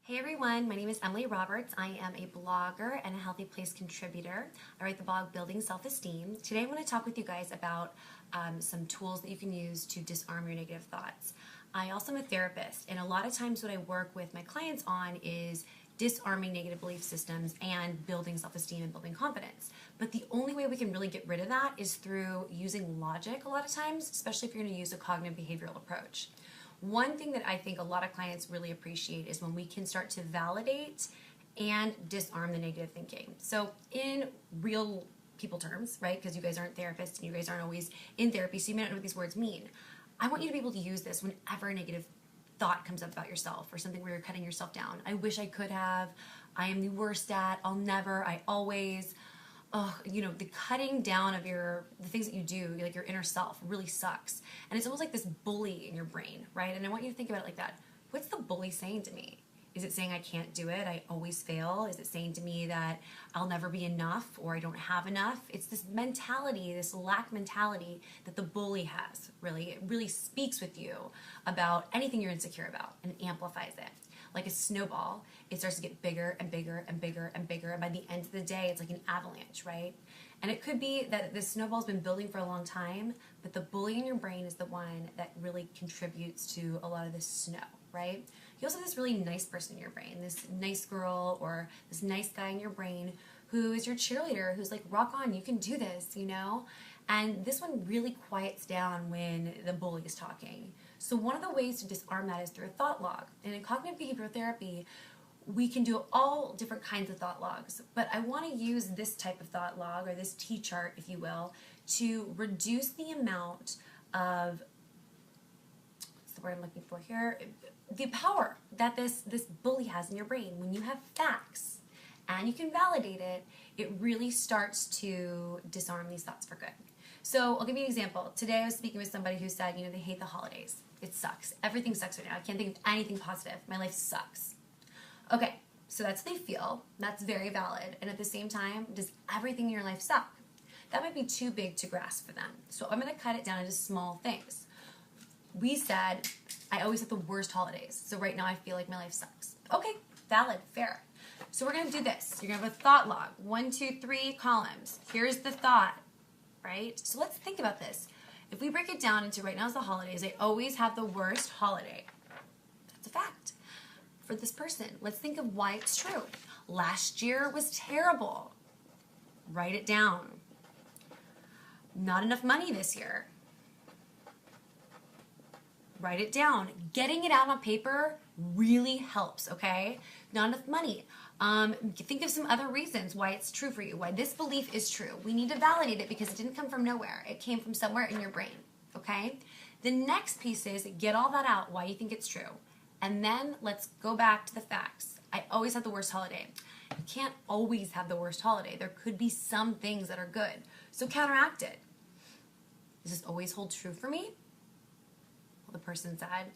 Hey everyone, my name is Emily Roberts. I am a blogger and a HealthyPlace contributor. I write the blog Building Self-Esteem. Today I want to talk with you guys about some tools that you can use to disarm your negative thoughts. I also am a therapist, and a lot of times what I work with my clients on is disarming negative belief systems and building self-esteem and building confidence. But the only way we can really get rid of that is through using logic a lot of times, especially if you're going to use a cognitive behavioral approach. One thing that I think a lot of clients really appreciate is when we can start to validate and disarm the negative thinking. So in real people terms, right, because you guys aren't therapists and you guys aren't always in therapy, so you may not know what these words mean. I want you to be able to use this whenever a negative thought comes up about yourself or something where you're cutting yourself down. I wish I could have. I am the worst at. I'll never. I always. The cutting down of the things that you do, like your inner self, really sucks. And it's almost like this bully in your brain, right? And I want you to think about it like that. What's the bully saying to me? Is it saying I can't do it? I always fail? Is it saying to me that I'll never be enough or I don't have enough? It's this mentality, this lack mentality that the bully has, really. It really speaks with you about anything you're insecure about and amplifies it. Like a snowball, it starts to get bigger and bigger and bigger and bigger. And by the end of the day, it's like an avalanche, right? And it could be that this snowball's been building for a long time, but the bully in your brain is the one that really contributes to a lot of this snow, right? You also have this really nice person in your brain, this nice girl or this nice guy in your brain who is your cheerleader, who's like, rock on, you can do this, you know? And this one really quiets down when the bully is talking. So one of the ways to disarm that is through a thought log. And in cognitive behavioral therapy, we can do all different kinds of thought logs, but I want to use this type of thought log, or this T-chart, if you will, to reduce the amount of, what's the word I'm looking for here, the power that this bully has in your brain. When you have facts and you can validate it, it really starts to disarm these thoughts for good. So I'll give you an example. Today I was speaking with somebody who said, they hate the holidays. It sucks. Everything sucks right now. I can't think of anything positive. My life sucks. Okay, so that's how they feel. That's very valid. And at the same time, does everything in your life suck? That might be too big to grasp for them. So I'm going to cut it down into small things. We said, I always have the worst holidays. So right now I feel like my life sucks. Okay, valid, fair. So we're going to do this. You're going to have a thought log. 1, 2, 3 columns. Here's the thought, right? So let's think about this. If we break it down into right now is the holidays, I always have the worst holiday. That's a fact. For this person, let's think of why it's true. Last year was terrible. Write it down. Not enough money this year. Write it down. Getting it out on paper really helps, okay? Not enough money. Think of some other reasons why it's true for you, why this belief is true. We need to validate it because it didn't come from nowhere. It came from somewhere in your brain, okay? The next piece is get all that out, why you think it's true. And then let's go back to the facts. I always have the worst holiday. You can't always have the worst holiday. There could be some things that are good. So counteract it. Does this always hold true for me? Well, the person said,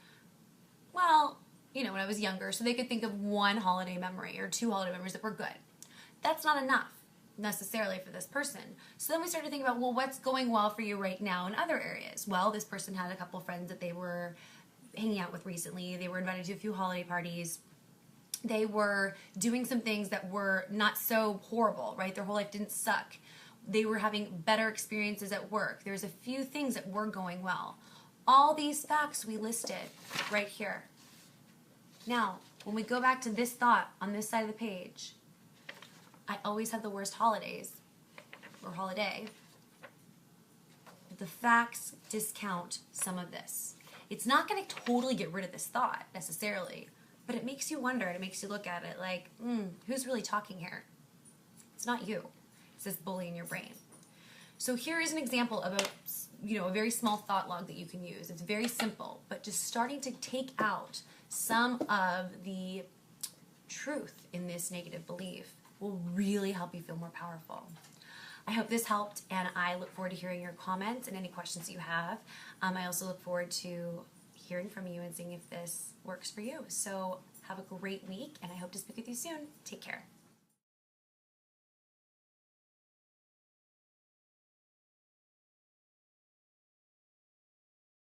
well, when I was younger, so they could think of one holiday memory or 2 holiday memories that were good. That's not enough necessarily for this person. So then we start to think about, well, what's going well for you right now in other areas? Well, this person had a couple friends that they were hanging out with recently. They were invited to a few holiday parties. They were doing some things that were not so horrible, right? Their whole life didn't suck. They were having better experiences at work. There's a few things that were going well. All these facts we listed right here. Now, when we go back to this thought on this side of the page, I always have the worst holidays, or holiday. The facts discount some of this. It's not going to totally get rid of this thought, necessarily, but it makes you wonder, and it makes you look at it like, who's really talking here? It's not you. It's this bully in your brain. So here is an example of a very small thought log that you can use. It's very simple, but just starting to take out some of the truth in this negative belief will really help you feel more powerful. I hope this helped, and I look forward to hearing your comments and any questions that you have. I also look forward to hearing from you and seeing if this works for you. So have a great week, and I hope to speak with you soon. Take care.